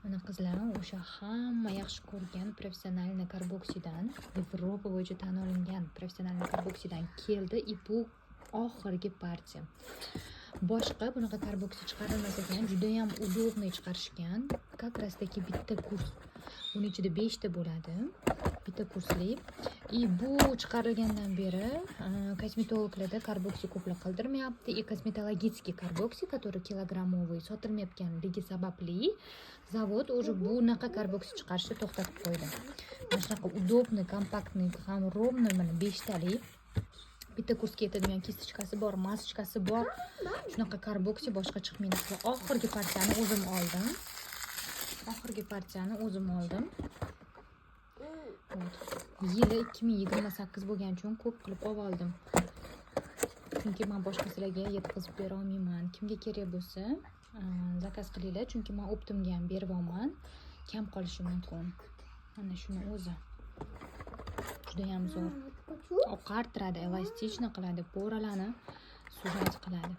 Mana qizlar, o'sha hamma yaxshi ko'rgan professionalniy karboksidan, Yevropa bo'yicha tan olingan professionalniy karboksidan keldi. Bu oxirgi partiya. Boshqa bunaqa karboksi chiqarilmas ekan, juda ham удобный chiqarishgan. Как раз таки bitta kurs. Uning ichida 5 ta bo'ladi. Bitta kursli. Bu chiqarilgandan beri kosmetologlarda karboksi ko'plab qildirmayapti. Kosmetologический karboksi, который килограммовый sotilmayotganligi sababli zavod уже bunaqa karboksi chiqarishni to'xtatib qo'ydi. Mana shunaqa удобный, kompaktniy, ham ровный, mana 5 talik. Bitta kursga yetadigan kistочкasi bor, masочкasi bor. Shunaqa karboksi boshqa chiqmaydi. Oxirgi partiyani o'zim oldim. Yili 2028 bo'lgani uchun ko'p qilib oldim. Chunki men boshqalarga yetkazib bera olmayman. Kimga kerak bo'lsa, zakaz qilinglar, chunki men optimga ham berib olman. Kam qolishi mumkin. Mana shuni o'zi. Juda ham zo'r. Oqartiradi, elastikni qiladi, poralarni suzat qiladi.